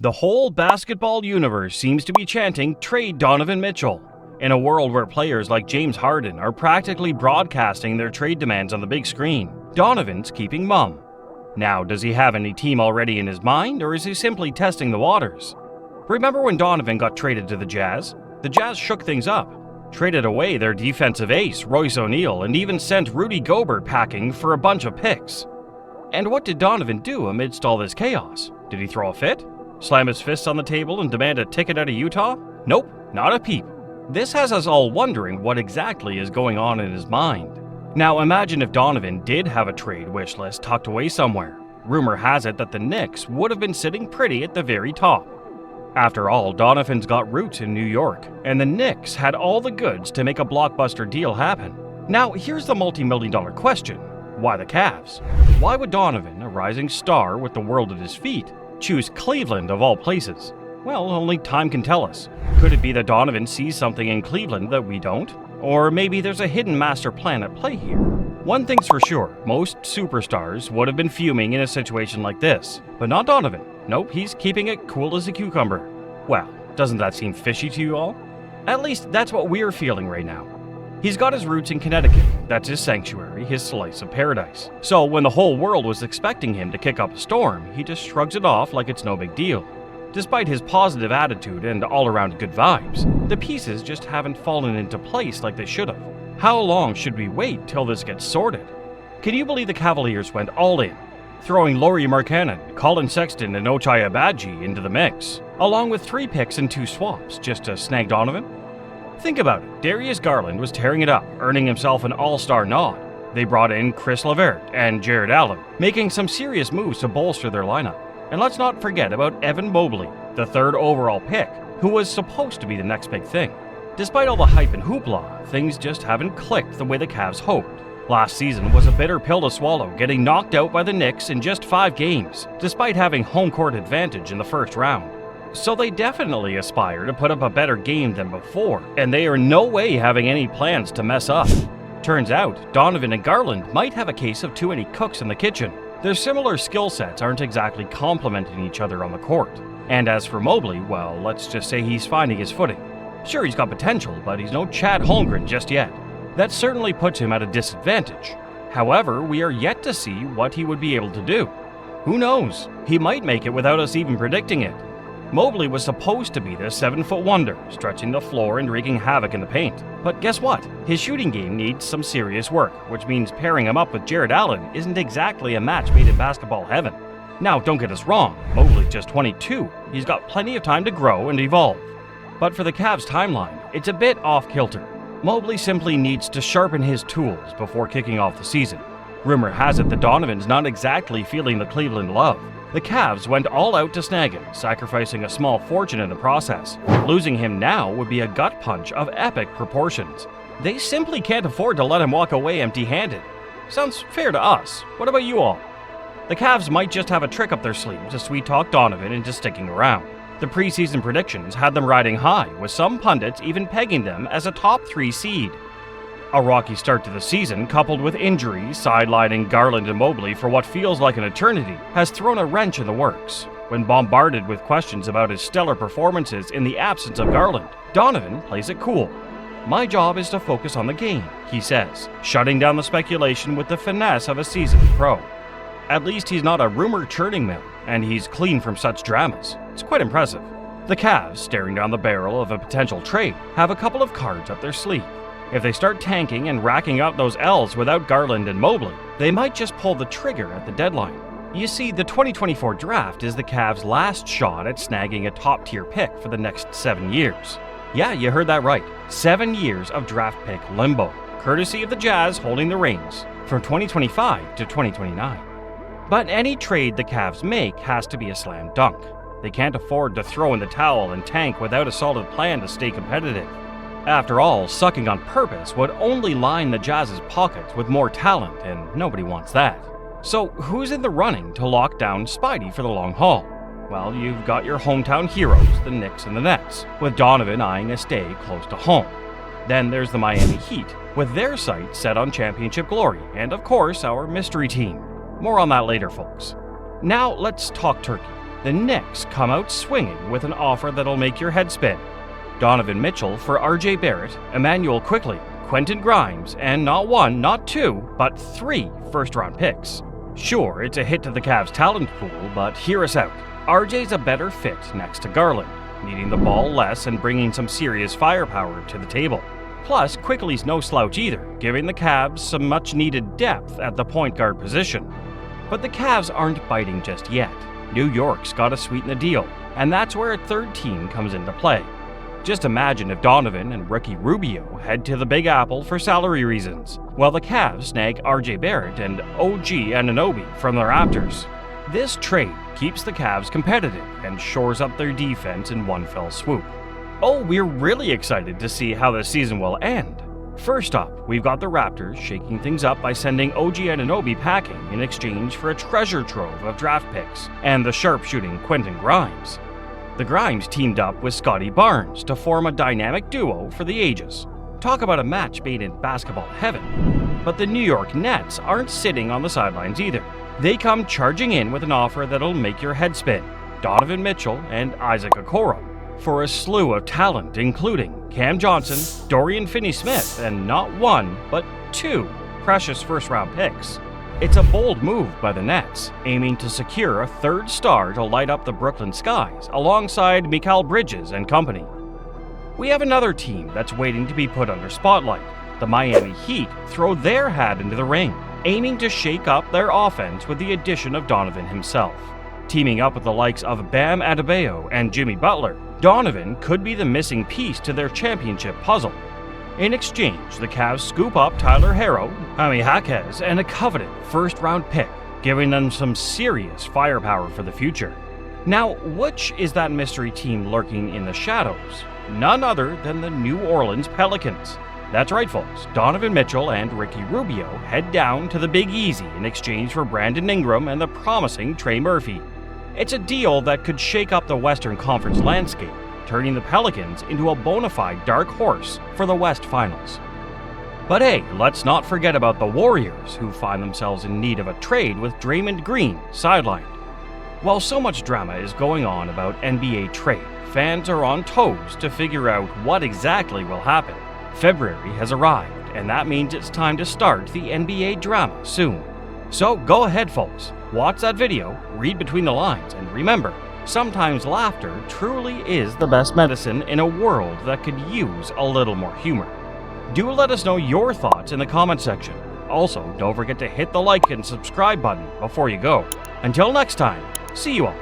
The whole basketball universe seems to be chanting trade Donovan Mitchell. In a world where players like James Harden are practically broadcasting their trade demands on the big screen, Donovan's keeping mum. Now, does he have any team already in his mind, or is he simply testing the waters? Remember when Donovan got traded to the Jazz? The Jazz shook things up, traded away their defensive ace, Royce O'Neal, and even sent Rudy Gobert packing for a bunch of picks. And what did Donovan do amidst all this chaos? Did he throw a fit? Slam his fists on the table and demand a ticket out of Utah? Nope, not a peep. This has us all wondering what exactly is going on in his mind. Now imagine if Donovan did have a trade wish list tucked away somewhere. Rumor has it that the Knicks would have been sitting pretty at the very top. After all, Donovan's got roots in New York, and the Knicks had all the goods to make a blockbuster deal happen. Now here's the multi-million-dollar question. Why the Cavs? Why would Donovan, a rising star with the world at his feet, choose Cleveland of all places? Well, only time can tell us. Could it be that Donovan sees something in Cleveland that we don't? Or maybe there's a hidden master plan at play here. One thing's for sure, most superstars would have been fuming in a situation like this. But not Donovan. Nope, he's keeping it cool as a cucumber. Well, doesn't that seem fishy to you all? At least that's what we're feeling right now. He's got his roots in Connecticut. That's his sanctuary, his slice of paradise. So when the whole world was expecting him to kick up a storm, he just shrugs it off like it's no big deal. Despite his positive attitude and all-around good vibes, the pieces just haven't fallen into place like they should have. How long should we wait till this gets sorted? Can you believe the Cavaliers went all in, throwing Lauri Markkanen, Colin Sexton, and Ochai Agbaji into the mix, along with 3 picks and 2 swaps just to snag Donovan? Think about it. Darius Garland was tearing it up, earning himself an all-star nod. They brought in Chris LeVert and Jared Allen, making some serious moves to bolster their lineup. And let's not forget about Evan Mobley, the 3rd overall pick, who was supposed to be the next big thing. Despite all the hype and hoopla, things just haven't clicked the way the Cavs hoped. Last season was a bitter pill to swallow, getting knocked out by the Knicks in just 5 games, despite having home court advantage in the first round. So they definitely aspire to put up a better game than before, and they are in no way having any plans to mess up. Turns out, Donovan and Garland might have a case of too many cooks in the kitchen. Their similar skill sets aren't exactly complementing each other on the court. And as for Mobley, well, let's just say he's finding his footing. Sure, he's got potential, but he's no Chad Holmgren just yet. That certainly puts him at a disadvantage. However, we are yet to see what he would be able to do. Who knows? He might make it without us even predicting it. Mobley was supposed to be the 7-foot wonder, stretching the floor and wreaking havoc in the paint. But guess what? His shooting game needs some serious work, which means pairing him up with Jared Allen isn't exactly a match made in basketball heaven. Now, don't get us wrong, Mobley's just 22. He's got plenty of time to grow and evolve. But for the Cavs' timeline, it's a bit off-kilter. Mobley simply needs to sharpen his tools before kicking off the season. Rumor has it that Donovan's not exactly feeling the Cleveland love. The Cavs went all out to snag him, sacrificing a small fortune in the process. Losing him now would be a gut punch of epic proportions. They simply can't afford to let him walk away empty-handed. Sounds fair to us. What about you all? The Cavs might just have a trick up their sleeve to sweet-talk Donovan into sticking around. The preseason predictions had them riding high, with some pundits even pegging them as a top 3 seed. A rocky start to the season, coupled with injuries sidelining Garland and Mobley for what feels like an eternity, has thrown a wrench in the works. When bombarded with questions about his stellar performances in the absence of Garland, Donovan plays it cool. "My job is to focus on the game," he says, shutting down the speculation with the finesse of a seasoned pro. At least he's not a rumor churning mill, and he's clean from such dramas. It's quite impressive. The Cavs, staring down the barrel of a potential trade, have a couple of cards up their sleeve. If they start tanking and racking up those L's without Garland and Mobley, they might just pull the trigger at the deadline. You see, the 2024 draft is the Cavs' last shot at snagging a top-tier pick for the next 7 years. Yeah, you heard that right. 7 years of draft pick limbo, courtesy of the Jazz holding the reins, from 2025 to 2029. But any trade the Cavs make has to be a slam dunk. They can't afford to throw in the towel and tank without a solid plan to stay competitive. After all, sucking on purpose would only line the Jazz's pockets with more talent, and nobody wants that. So who's in the running to lock down Spidey for the long haul? Well, you've got your hometown heroes, the Knicks and the Nets, with Donovan eyeing a stay close to home. Then there's the Miami Heat, with their sights set on championship glory, and of course our mystery team. More on that later, folks. Now let's talk Turkey. the Knicks come out swinging with an offer that'll make your head spin. Donovan Mitchell for RJ Barrett, Emmanuel Quickley, Quentin Grimes, and not one, not two, but 3 first-round picks. Sure, it's a hit to the Cavs' talent pool, but hear us out. RJ's a better fit next to Garland, needing the ball less and bringing some serious firepower to the table. Plus, Quickley's no slouch either, giving the Cavs some much-needed depth at the point guard position. But the Cavs aren't biting just yet. New York's got to sweeten the deal, and that's where a third team comes into play. Just imagine if Donovan and Ricky Rubio head to the Big Apple for salary reasons, while the Cavs snag RJ Barrett and OG Anunoby from the Raptors. This trade keeps the Cavs competitive and shores up their defense in one fell swoop. Oh, we're really excited to see how the season will end. First up, we've got the Raptors shaking things up by sending OG Anunoby packing in exchange for a treasure trove of draft picks and the sharpshooting Quentin Grimes. The Grimes teamed up with Scotty Barnes to form a dynamic duo for the ages. Talk about a match made in basketball heaven. But the New York Nets aren't sitting on the sidelines either. They come charging in with an offer that'll make your head spin. Donovan Mitchell and Isaac Okoro for a slew of talent including Cam Johnson, Dorian Finney-Smith, and not one, but 2 precious first-round picks. It's a bold move by the Nets, aiming to secure a third star to light up the Brooklyn skies alongside Mikal Bridges and company. We have another team that's waiting to be put under spotlight. The Miami Heat throw their hat into the ring, aiming to shake up their offense with the addition of Donovan himself. Teaming up with the likes of Bam Adebayo and Jimmy Butler, Donovan could be the missing piece to their championship puzzle. In exchange, the Cavs scoop up Tyler Herro, Jaime Jaquez, and a coveted first-round pick, giving them some serious firepower for the future. Now, which is that mystery team lurking in the shadows? None other than the New Orleans Pelicans. That's right, folks. Donovan Mitchell and Ricky Rubio head down to the Big Easy in exchange for Brandon Ingram and the promising Trey Murphy. It's a deal that could shake up the Western Conference landscape, turning the Pelicans into a bona fide dark horse for the West Finals. But hey, let's not forget about the Warriors, who find themselves in need of a trade with Draymond Green sidelined. While so much drama is going on about NBA trade, fans are on toes to figure out what exactly will happen. February has arrived, and that means it's time to start the NBA drama soon. So go ahead, folks, watch that video, read between the lines, and remember, sometimes laughter truly is the best medicine in a world that could use a little more humor. Do let us know your thoughts in the comment section. Also, don't forget to hit the like and subscribe button before you go. Until next time, see you all.